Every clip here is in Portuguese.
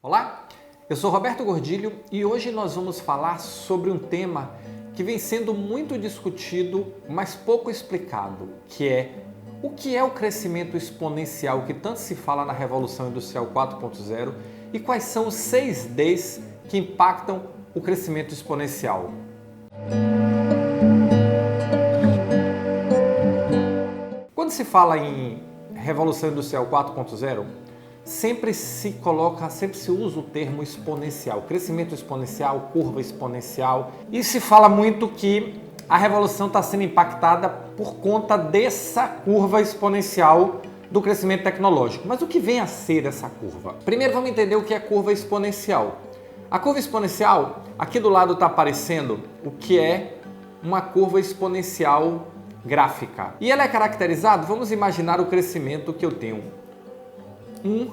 Olá, eu sou Roberto Gordilho e hoje nós vamos falar sobre um tema que vem sendo muito discutido, mas pouco explicado, que é o que é o crescimento exponencial que tanto se fala na Revolução Industrial 4.0 e quais são os 6 Ds que impactam o crescimento exponencial. Quando se fala em Revolução Industrial 4.0, sempre se usa o termo exponencial, crescimento exponencial, curva exponencial, e se fala muito que a revolução está sendo impactada por conta dessa curva exponencial do crescimento tecnológico. Mas o que vem a ser essa curva? Primeiro vamos entender o que é curva exponencial. A curva exponencial, aqui do lado está aparecendo o que é uma curva exponencial gráfica. E ela é caracterizada, vamos imaginar o crescimento que eu tenho. 1,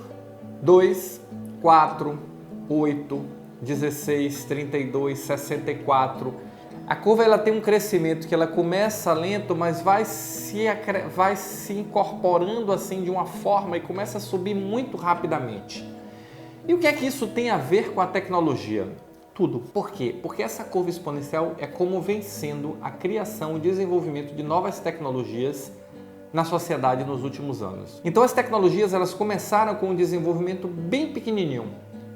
2, 4, 8, 16, 32, 64. A curva ela tem um crescimento que ela começa lento, mas vai se incorporando assim de uma forma e começa a subir muito rapidamente. E o que é que isso tem a ver com a tecnologia? Tudo. Por quê? Porque essa curva exponencial é como vem sendo a criação e desenvolvimento de novas tecnologias na sociedade nos últimos anos. Então as tecnologias elas começaram com um desenvolvimento bem pequenininho,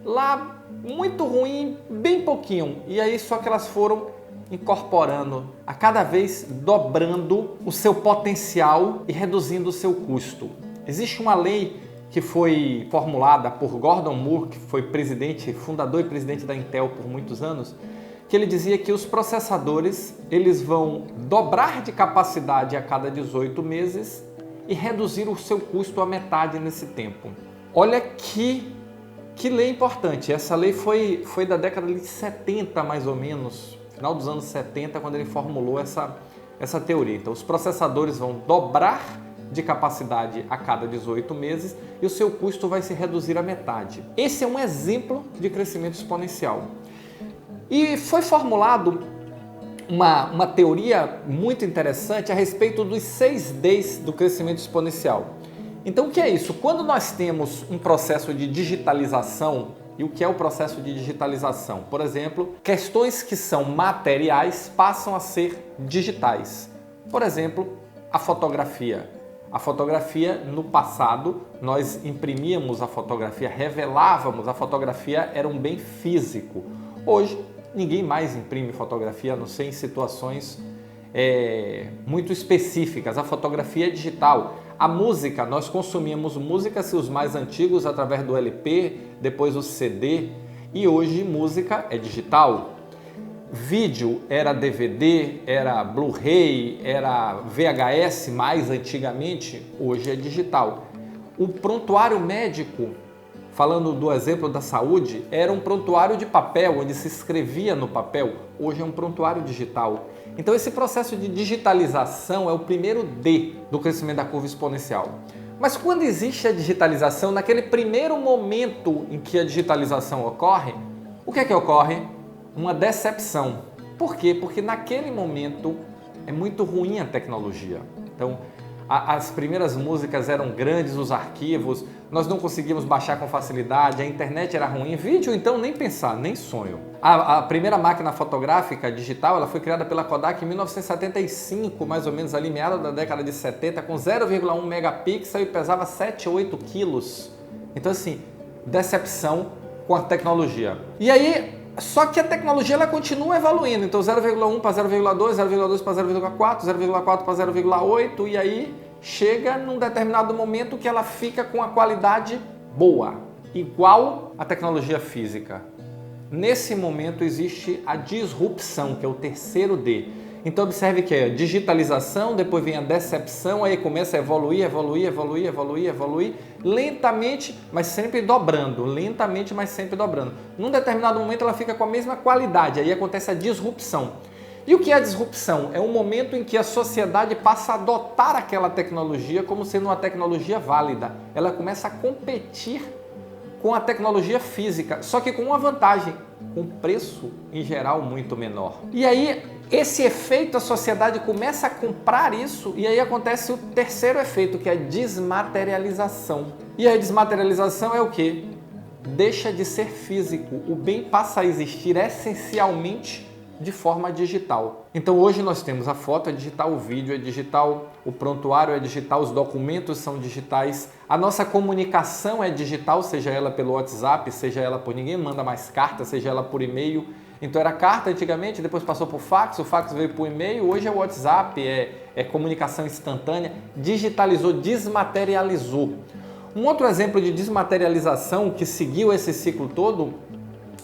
lá muito ruim, bem pouquinho, e aí só que elas foram incorporando, a cada vez dobrando o seu potencial e reduzindo o seu custo. Existe uma lei que foi formulada por Gordon Moore, que foi fundador e presidente da Intel por muitos anos, que ele dizia que os processadores eles vão dobrar de capacidade a cada 18 meses e reduzir o seu custo à metade nesse tempo. Olha que lei importante. Essa lei foi da década de 70 mais ou menos, final dos anos 70, quando ele formulou essa teoria. Então os processadores vão dobrar de capacidade a cada 18 meses e o seu custo vai se reduzir à metade. Esse é um exemplo de crescimento exponencial. E foi formulado uma teoria muito interessante a respeito dos 6 Ds do crescimento exponencial. Então o que é isso? Quando nós temos um processo de digitalização, e o que é o processo de digitalização? Por exemplo, questões que são materiais passam a ser digitais. Por exemplo, a fotografia. A fotografia, no passado, nós imprimíamos a fotografia, revelávamos a fotografia, era um bem físico. Hoje, ninguém mais imprime fotografia, a não ser em situações muito específicas. A fotografia é digital. A música, nós consumíamos música, os mais antigos, através do LP, depois o CD, e hoje música é digital. Vídeo era DVD, era Blu-ray, era VHS mais antigamente, hoje é digital. O prontuário médico, falando do exemplo da saúde, era um prontuário de papel, onde se escrevia no papel, hoje é um prontuário digital. Então esse processo de digitalização é o primeiro D do crescimento da curva exponencial. Mas quando existe a digitalização, naquele primeiro momento em que a digitalização ocorre, o que é que ocorre? Uma decepção. Por quê? Porque naquele momento é muito ruim a tecnologia. Então, as primeiras músicas eram grandes, os arquivos, nós não conseguíamos baixar com facilidade, a internet era ruim, vídeo então nem pensar, nem sonho. A primeira máquina fotográfica digital ela foi criada pela Kodak em 1975, mais ou menos ali, meada da década de 70, com 0,1 megapixel e pesava 7 ou 8 quilos. Então assim, decepção com a tecnologia. E aí, só que a tecnologia ela continua evoluindo, então 0,1 para 0,2, 0,2 para 0,4, 0,4 para 0,8 e aí chega num determinado momento que ela fica com a qualidade boa, igual à tecnologia física. Nesse momento existe a disrupção, que é o terceiro D. Então observe que é digitalização, depois vem a decepção, aí começa a evoluir, lentamente, mas sempre dobrando, lentamente, mas sempre dobrando. Num determinado momento ela fica com a mesma qualidade, aí acontece a disrupção. E o que é a disrupção? É um momento em que a sociedade passa a adotar aquela tecnologia como sendo uma tecnologia válida. Ela começa a competir com a tecnologia física, só que com uma vantagem, com preço em geral muito menor. E aí esse efeito, a sociedade começa a comprar isso e aí acontece o terceiro efeito, que é a desmaterialização. E a desmaterialização é o quê? deixa de ser físico, o bem passa a existir essencialmente de forma digital. Então hoje nós temos a foto é digital, o vídeo é digital, o prontuário é digital, os documentos são digitais, a nossa comunicação é digital, seja ela pelo WhatsApp, seja ela por ninguém manda mais carta, seja ela por e-mail. Então era carta antigamente, depois passou por fax, o fax veio por e-mail, hoje é o WhatsApp, é comunicação instantânea, digitalizou, desmaterializou. Um outro exemplo de desmaterialização que seguiu esse ciclo todo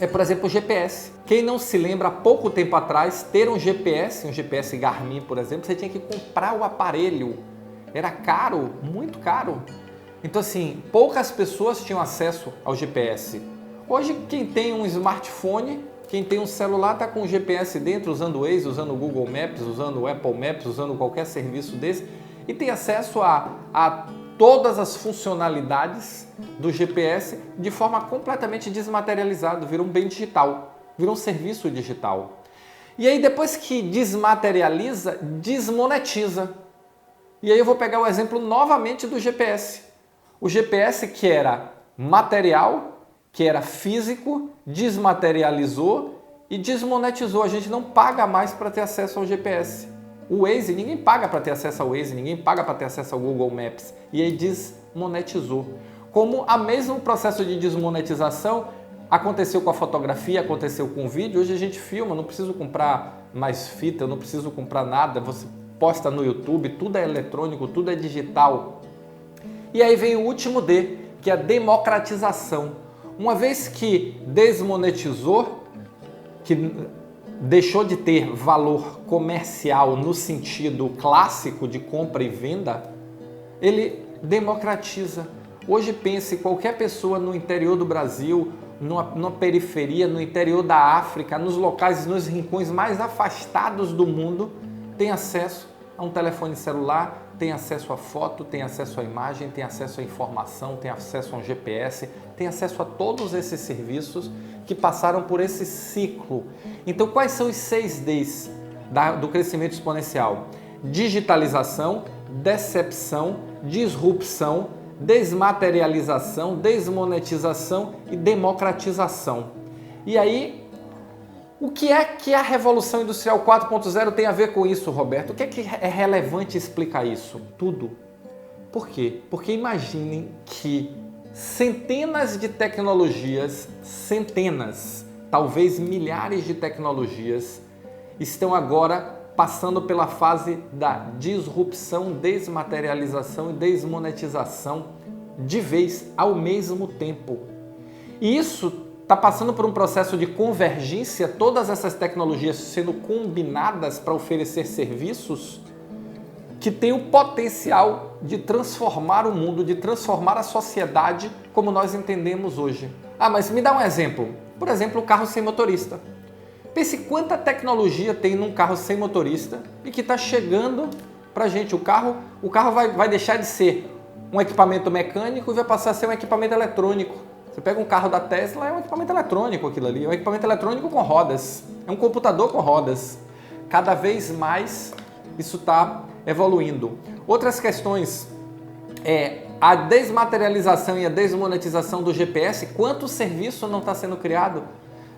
é, por exemplo, o GPS. Quem não se lembra, há pouco tempo atrás, ter um GPS Garmin, por exemplo, você tinha que comprar o aparelho. Era caro, muito caro. Então, assim, poucas pessoas tinham acesso ao GPS. Hoje, quem tem um smartphone, quem tem um celular, está com o GPS dentro, usando o Waze, usando o Google Maps, usando o Apple Maps, usando qualquer serviço desse, e tem acesso a todas as funcionalidades do GPS de forma completamente desmaterializada, virou um bem digital, virou um serviço digital. E aí depois que desmaterializa, desmonetiza. E aí eu vou pegar o exemplo novamente do GPS. O GPS que era material, que era físico, desmaterializou e desmonetizou. A gente não paga mais para ter acesso ao GPS. O Waze, ninguém paga para ter acesso ao Waze, ninguém paga para ter acesso ao Google Maps. E aí desmonetizou. Como o mesmo processo de desmonetização aconteceu com a fotografia, aconteceu com o vídeo, hoje a gente filma, não preciso comprar mais fita, não preciso comprar nada, você posta no YouTube, tudo é eletrônico, tudo é digital. E aí vem o último D, que é a democratização. Uma vez que desmonetizou, que deixou de ter valor comercial no sentido clássico de compra e venda, ele democratiza. Hoje pense, qualquer pessoa no interior do Brasil, numa periferia, no interior da África, nos locais, nos rincões mais afastados do mundo, tem acesso a um telefone celular, tem acesso a foto, tem acesso à imagem, tem acesso à informação, tem acesso a um GPS, tem acesso a todos esses serviços que passaram por esse ciclo. Então, quais são os 6 Ds do crescimento exponencial? Digitalização, decepção, disrupção, desmaterialização, desmonetização e democratização. E aí, o que a Revolução Industrial 4.0 tem a ver com isso, Roberto? O que é relevante explicar isso? Tudo. Por quê? Porque imaginem que centenas de tecnologias, talvez milhares de tecnologias, estão agora passando pela fase da disrupção, desmaterialização e desmonetização de vez, ao mesmo tempo. E isso está passando por um processo de convergência, todas essas tecnologias sendo combinadas para oferecer serviços que têm o potencial de transformar o mundo, de transformar a sociedade como nós entendemos hoje. Ah, mas me dá um exemplo. Por exemplo, o carro sem motorista. Pense quanta tecnologia tem num carro sem motorista e que está chegando para a gente. O carro vai deixar de ser um equipamento mecânico e vai passar a ser um equipamento eletrônico. Você pega um carro da Tesla, é um equipamento eletrônico aquilo ali, é um equipamento eletrônico com rodas, é um computador com rodas. Cada vez mais isso está evoluindo. Outras questões a desmaterialização e a desmonetização do GPS. Quanto serviço não está sendo criado?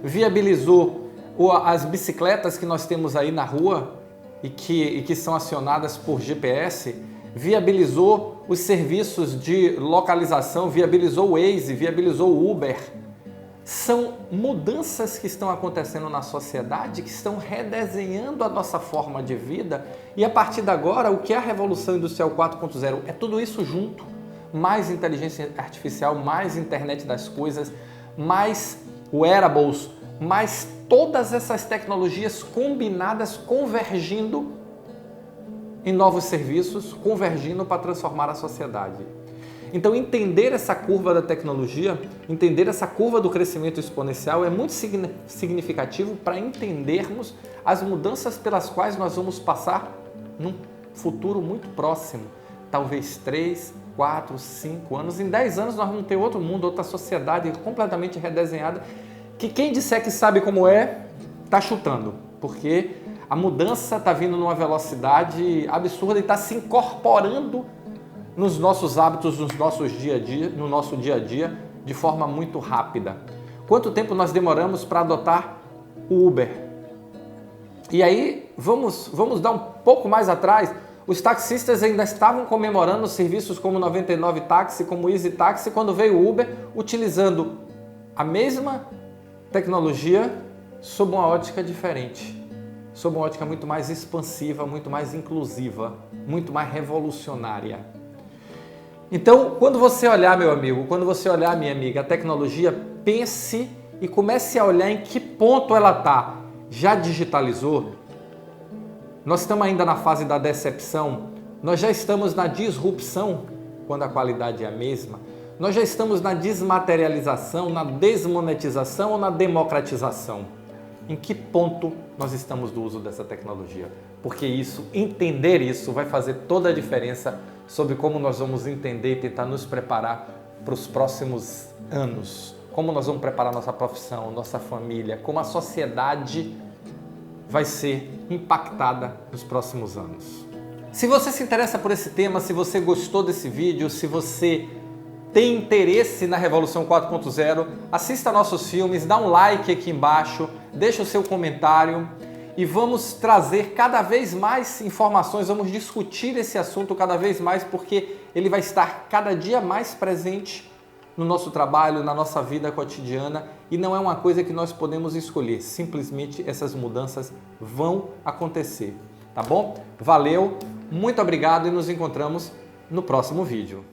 Viabilizou as bicicletas que nós temos aí na rua e que são acionadas por GPS, viabilizou os serviços de localização, viabilizou o Waze, viabilizou o Uber. São mudanças que estão acontecendo na sociedade, que estão redesenhando a nossa forma de vida, e a partir de agora, o que é a Revolução Industrial 4.0? É tudo isso junto. Mais inteligência artificial, mais internet das coisas, mais wearables, mais todas essas tecnologias combinadas, convergindo em novos serviços, convergindo para transformar a sociedade. Então, entender essa curva da tecnologia, entender essa curva do crescimento exponencial é muito significativo para entendermos as mudanças pelas quais nós vamos passar num futuro muito próximo. Talvez 3, 4, 5 anos. Em 10 anos nós vamos ter outro mundo, outra sociedade completamente redesenhada, que quem disser que sabe como está chutando, porque a mudança está vindo numa velocidade absurda e está se incorporando nos nossos hábitos, no nosso dia a dia, de forma muito rápida. Quanto tempo nós demoramos para adotar o Uber? E aí, vamos dar um pouco mais atrás. Os taxistas ainda estavam comemorando serviços como 99 Táxi, como Easy Táxi, quando veio o Uber, utilizando a mesma tecnologia sob uma ótica diferente, sob uma ótica muito mais expansiva, muito mais inclusiva, muito mais revolucionária. Então, quando você olhar, meu amigo, quando você olhar, minha amiga, a tecnologia, pense e comece a olhar em que ponto ela está. Já digitalizou? Nós estamos ainda na fase da decepção? Nós já estamos na disrupção, quando a qualidade é a mesma? Nós já estamos na desmaterialização, na desmonetização ou na democratização? Em que ponto nós estamos do uso dessa tecnologia? Porque entender isso vai fazer toda a diferença sobre como nós vamos entender e tentar nos preparar para os próximos anos. Como nós vamos preparar nossa profissão, nossa família, como a sociedade vai ser impactada nos próximos anos. Se você se interessa por esse tema, se você gostou desse vídeo, se você tem interesse na Revolução 4.0, assista nossos filmes, dá um like aqui embaixo, deixa o seu comentário e vamos trazer cada vez mais informações, vamos discutir esse assunto cada vez mais, porque ele vai estar cada dia mais presente no nosso trabalho, na nossa vida cotidiana, e não é uma coisa que nós podemos escolher, simplesmente essas mudanças vão acontecer, tá bom? Valeu, muito obrigado e nos encontramos no próximo vídeo.